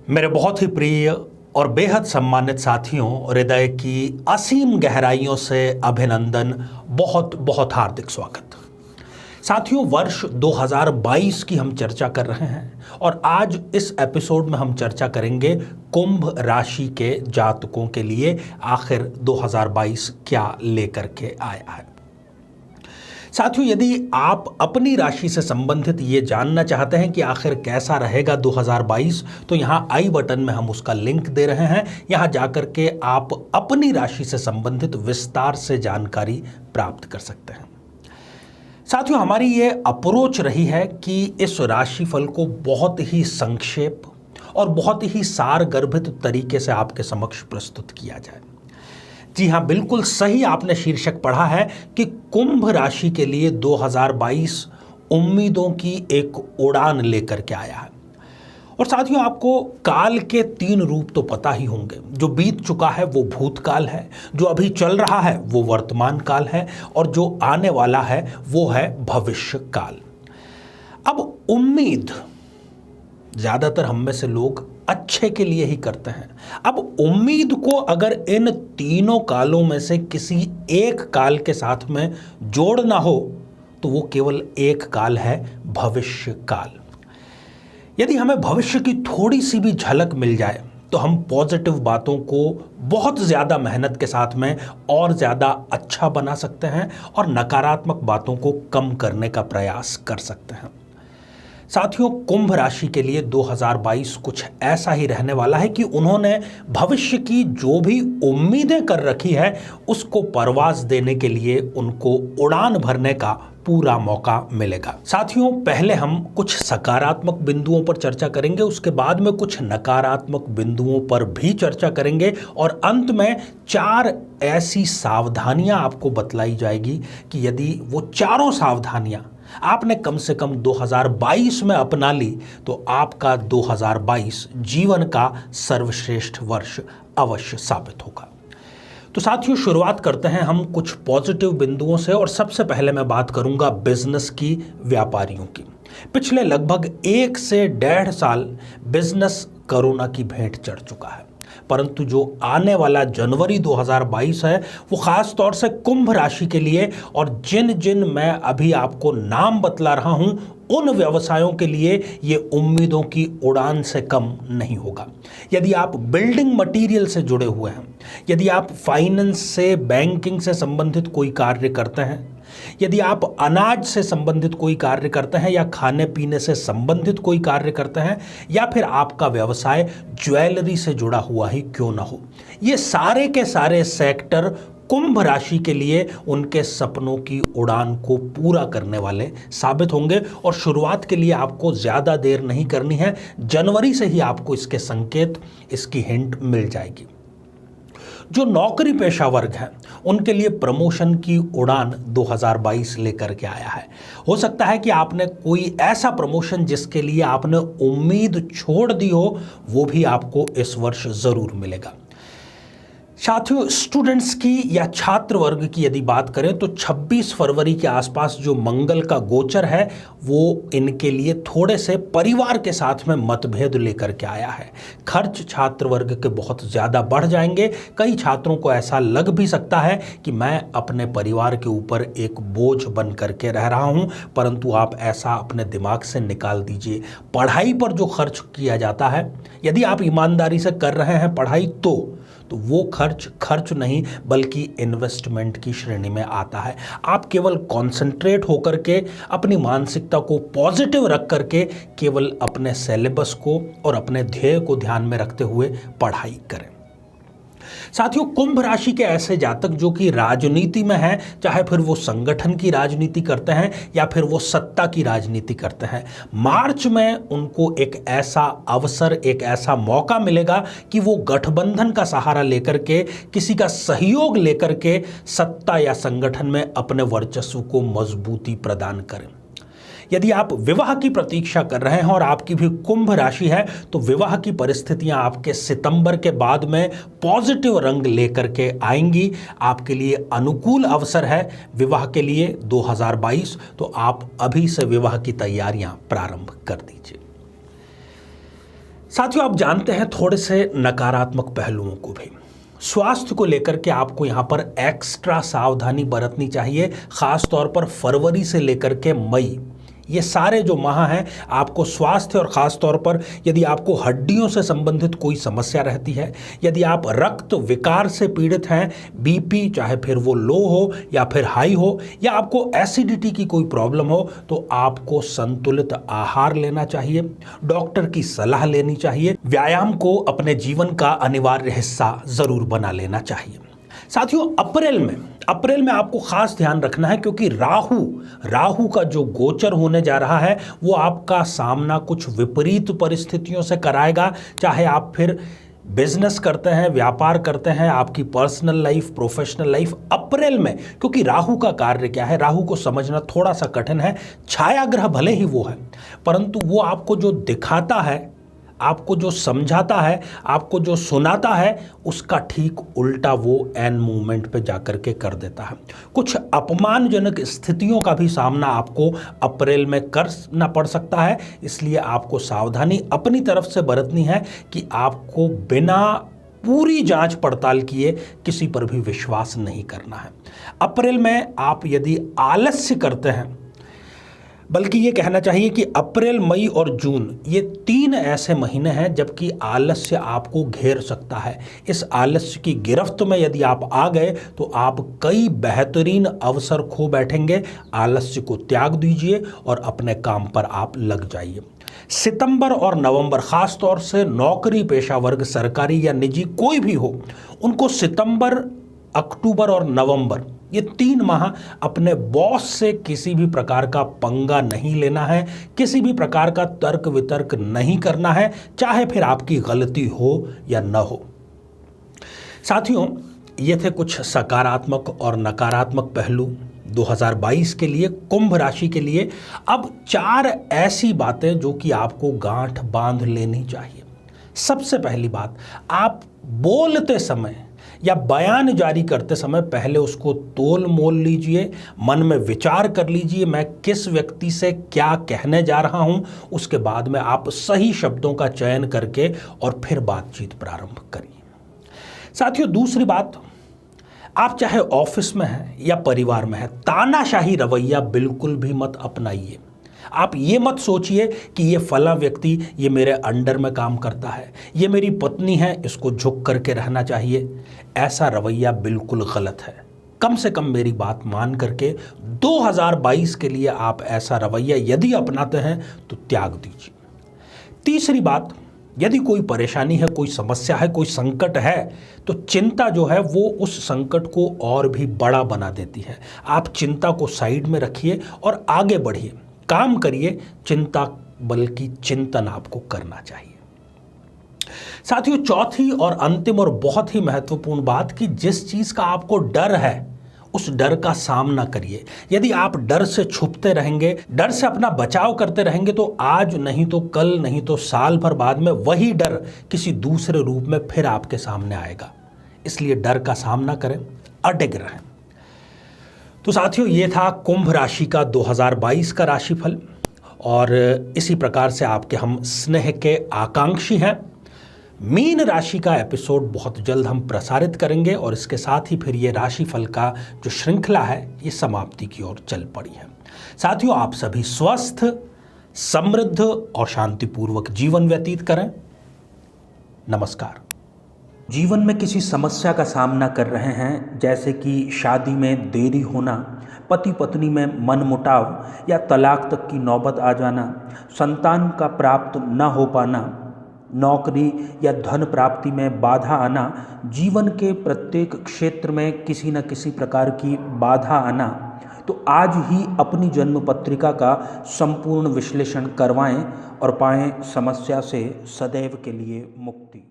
मेरे बहुत ही प्रिय और बेहद सम्मानित साथियों, हृदय की असीम गहराइयों से अभिनंदन, बहुत बहुत हार्दिक स्वागत। साथियों, वर्ष 2022 की हम चर्चा कर रहे हैं और आज इस एपिसोड में हम चर्चा करेंगे कुंभ राशि के जातकों के लिए आखिर 2022 क्या लेकर के आया है। साथियों, यदि आप अपनी राशि से संबंधित ये जानना चाहते हैं कि आखिर कैसा रहेगा 2022, तो यहाँ आई बटन में हम उसका लिंक दे रहे हैं। यहाँ जाकर के आप अपनी राशि से संबंधित विस्तार से जानकारी प्राप्त कर सकते हैं। साथियों, हमारी ये अप्रोच रही है कि इस राशिफल को बहुत ही संक्षेप और बहुत ही सारगर्भित तरीके से आपके समक्ष प्रस्तुत किया जाए। जी हाँ, बिल्कुल सही आपने शीर्षक पढ़ा है कि कुंभ राशि के लिए 2022 उम्मीदों की एक उड़ान लेकर के आया है। और साथियों, आपको काल के 3 रूप तो पता ही होंगे। जो बीत चुका है वो भूतकाल है, जो अभी चल रहा है वो वर्तमान काल है, और जो आने वाला है वो है भविष्य काल। अब उम्मीद ज्यादातर हम में से लोग अच्छे के लिए ही करते हैं। अब उम्मीद को अगर इन तीनों कालों में से किसी एक काल के साथ में जोड़ना हो तो वो केवल एक काल है, भविष्य काल। यदि हमें भविष्य की थोड़ी सी भी झलक मिल जाए तो हम पॉजिटिव बातों को बहुत ज्यादा मेहनत के साथ में और ज्यादा अच्छा बना सकते हैं और नकारात्मक बातों को कम करने का प्रयास कर सकते हैं। साथियों, कुंभ राशि के लिए 2022 कुछ ऐसा ही रहने वाला है कि उन्होंने भविष्य की जो भी उम्मीदें कर रखी है उसको परवाज देने के लिए उनको उड़ान भरने का पूरा मौका मिलेगा। साथियों, पहले हम कुछ सकारात्मक बिंदुओं पर चर्चा करेंगे, उसके बाद में कुछ नकारात्मक बिंदुओं पर भी चर्चा करेंगे और अंत में 4 ऐसी सावधानियां आपको बतलाई जाएगी कि यदि वो चारों सावधानियां आपने कम से कम 2022 में अपना ली तो आपका 2022 जीवन का सर्वश्रेष्ठ वर्ष अवश्य साबित होगा। तो साथियों, शुरुआत करते हैं हम कुछ पॉजिटिव बिंदुओं से। और सबसे पहले मैं बात करूंगा बिजनेस की, व्यापारियों की। पिछले लगभग 1 से 1.5 साल बिजनेस कोरोना की भेंट चढ़ चुका है, परंतु जो आने वाला जनवरी 2022 है वो खास तौर से कुंभ राशि के लिए, और जिन जिन मैं अभी आपको नाम बतला रहा हूं उन व्यवसायों के लिए ये उम्मीदों की उड़ान से कम नहीं होगा। यदि आप बिल्डिंग मटेरियल से जुड़े हुए हैं, यदि आप फाइनेंस से, बैंकिंग से संबंधित कोई कार्य करते हैं, यदि आप अनाज से संबंधित कोई कार्य करते हैं या खाने पीने से संबंधित कोई कार्य करते हैं, या फिर आपका व्यवसाय ज्वेलरी से जुड़ा हुआ ही क्यों ना हो, ये सारे के सारे सेक्टर कुंभ राशि के लिए उनके सपनों की उड़ान को पूरा करने वाले साबित होंगे। और शुरुआत के लिए आपको ज्यादा देर नहीं करनी है, जनवरी से ही आपको इसके संकेत, इसकी हिंट मिल जाएगी। जो नौकरी पेशा वर्ग हैं उनके लिए प्रमोशन की उड़ान 2022 लेकर के आया है। हो सकता है कि आपने कोई ऐसा प्रमोशन जिसके लिए आपने उम्मीद छोड़ दी हो, वो भी आपको इस वर्ष जरूर मिलेगा। साथियों, स्टूडेंट्स की या छात्र वर्ग की यदि बात करें तो 26 फरवरी के आसपास जो मंगल का गोचर है वो इनके लिए थोड़े से परिवार के साथ में मतभेद लेकर के आया है। खर्च छात्र वर्ग के बहुत ज़्यादा बढ़ जाएंगे। कई छात्रों को ऐसा लग भी सकता है कि मैं अपने परिवार के ऊपर एक बोझ बन करके रह रहा हूं, परंतु आप ऐसा अपने दिमाग से निकाल दीजिए। पढ़ाई पर जो खर्च किया जाता है, यदि आप ईमानदारी से कर रहे हैं पढ़ाई तो वो खर्च नहीं बल्कि इन्वेस्टमेंट की श्रेणी में आता है। आप केवल कॉन्सेंट्रेट होकर के, अपनी मानसिकता को पॉजिटिव रख करके केवल अपने सिलेबस को और अपने ध्येय को ध्यान में रखते हुए पढ़ाई करें। साथियों, कुंभ राशि के ऐसे जातक जो कि राजनीति में हैं, चाहे फिर वो संगठन की राजनीति करते हैं या फिर वो सत्ता की राजनीति करते हैं, मार्च में उनको एक ऐसा अवसर, एक ऐसा मौका मिलेगा कि वो गठबंधन का सहारा लेकर के, किसी का सहयोग लेकर के सत्ता या संगठन में अपने वर्चस्व को मजबूती प्रदान करें। यदि आप विवाह की प्रतीक्षा कर रहे हैं और आपकी भी कुंभ राशि है तो विवाह की परिस्थितियां आपके सितंबर के बाद में पॉजिटिव रंग लेकर के आएंगी। आपके लिए अनुकूल अवसर है विवाह के लिए 2022, तो आप अभी से विवाह की तैयारियां प्रारंभ कर दीजिए। साथियों, आप जानते हैं थोड़े से नकारात्मक पहलुओं को भी। स्वास्थ्य को लेकर के आपको यहाँ पर एक्स्ट्रा सावधानी बरतनी चाहिए। खास तौर पर फरवरी से लेकर के मई, ये सारे जो माह हैं, आपको स्वास्थ्य और ख़ास तौर पर यदि आपको हड्डियों से संबंधित कोई समस्या रहती है, यदि आप रक्त विकार से पीड़ित हैं, बीपी चाहे फिर वो लो हो या फिर हाई हो, या आपको एसिडिटी की कोई प्रॉब्लम हो, तो आपको संतुलित आहार लेना चाहिए, डॉक्टर की सलाह लेनी चाहिए, व्यायाम को अपने जीवन का अनिवार्य हिस्सा ज़रूर बना लेना चाहिए। साथियों, अप्रैल में आपको खास ध्यान रखना है, क्योंकि राहु का जो गोचर होने जा रहा है वो आपका सामना कुछ विपरीत परिस्थितियों से कराएगा। चाहे आप फिर बिजनेस करते हैं, व्यापार करते हैं, आपकी पर्सनल लाइफ, प्रोफेशनल लाइफ, अप्रैल में, क्योंकि राहु का कार्य क्या है, राहु को समझना थोड़ा सा कठिन है। छाया ग्रह भले ही वो है, परंतु वो आपको जो दिखाता है, आपको जो समझाता है, आपको जो सुनाता है, उसका ठीक उल्टा वो एन मूवमेंट पे जाकर के कर देता है। कुछ अपमानजनक स्थितियों का भी सामना आपको अप्रैल में करना पड़ सकता है। इसलिए आपको सावधानी अपनी तरफ से बरतनी है कि आपको बिना पूरी जांच पड़ताल किए किसी पर भी विश्वास नहीं करना है। अप्रैल में आप यदि आलस्य करते हैं, बल्कि ये कहना चाहिए कि अप्रैल, मई और जून ये 3 ऐसे महीने हैं जबकि आलस्य आपको घेर सकता है। इस आलस्य की गिरफ्त में यदि आप आ गए तो आप कई बेहतरीन अवसर खो बैठेंगे। आलस्य को त्याग दीजिए और अपने काम पर आप लग जाइए। सितंबर और नवंबर, खास तौर से नौकरी पेशा वर्ग, सरकारी या निजी कोई भी हो, उनको सितंबर, अक्टूबर और नवंबर, ये 3 माह अपने बॉस से किसी भी प्रकार का पंगा नहीं लेना है, किसी भी प्रकार का तर्क वितर्क नहीं करना है, चाहे फिर आपकी गलती हो या न हो। साथियों, ये थे कुछ सकारात्मक और नकारात्मक पहलू 2022 के लिए, कुंभ राशि के लिए। अब 4 ऐसी बातें जो कि आपको गांठ बांध लेनी चाहिए। सबसे पहली बात, आप बोलते समय या बयान जारी करते समय पहले उसको तोल मोल लीजिए, मन में विचार कर लीजिए मैं किस व्यक्ति से क्या कहने जा रहा हूं। उसके बाद में आप सही शब्दों का चयन करके और फिर बातचीत प्रारंभ करिए। साथियों, दूसरी बात, आप चाहे ऑफिस में हैं या परिवार में हैं, तानाशाही रवैया बिल्कुल भी मत अपनाइए। आप ये मत सोचिए कि ये फला व्यक्ति ये मेरे अंडर में काम करता है, ये मेरी पत्नी है, इसको झुक करके रहना चाहिए। ऐसा रवैया बिल्कुल गलत है। कम से कम मेरी बात मान करके 2022 के लिए आप ऐसा रवैया यदि अपनाते हैं तो त्याग दीजिए। तीसरी बात, यदि कोई परेशानी है, कोई समस्या है, कोई संकट है, तो चिंता जो है वो उस संकट को और भी बड़ा बना देती है। आप चिंता को साइड में रखिए और आगे बढ़िए, काम करिए। चिंता बल्कि चिंतन आपको करना चाहिए। साथियों, चौथी और अंतिम और बहुत ही महत्वपूर्ण बात कि जिस चीज का आपको डर है उस डर का सामना करिए। यदि आप डर से छुपते रहेंगे, डर से अपना बचाव करते रहेंगे, तो आज नहीं तो कल, नहीं तो साल भर बाद में वही डर किसी दूसरे रूप में फिर आपके सामने आएगा। इसलिए डर का सामना करें, अडिग रहें। तो साथियों, ये था कुंभ राशि का 2022 का राशिफल, और इसी प्रकार से आपके हम स्नेह के आकांक्षी हैं। मीन राशि का एपिसोड बहुत जल्द हम प्रसारित करेंगे, और इसके साथ ही फिर ये राशिफल का जो श्रृंखला है ये समाप्ति की ओर चल पड़ी है। साथियों, आप सभी स्वस्थ, समृद्ध और शांतिपूर्वक जीवन व्यतीत करें। नमस्कार। जीवन में किसी समस्या का सामना कर रहे हैं, जैसे कि शादी में देरी होना, पति पत्नी में मनमुटाव या तलाक तक की नौबत आ जाना, संतान का प्राप्त न हो पाना, नौकरी या धन प्राप्ति में बाधा आना, जीवन के प्रत्येक क्षेत्र में किसी न किसी प्रकार की बाधा आना, तो आज ही अपनी जन्म पत्रिका का संपूर्ण विश्लेषण करवाएं और पाएं समस्या से सदैव के लिए मुक्ति।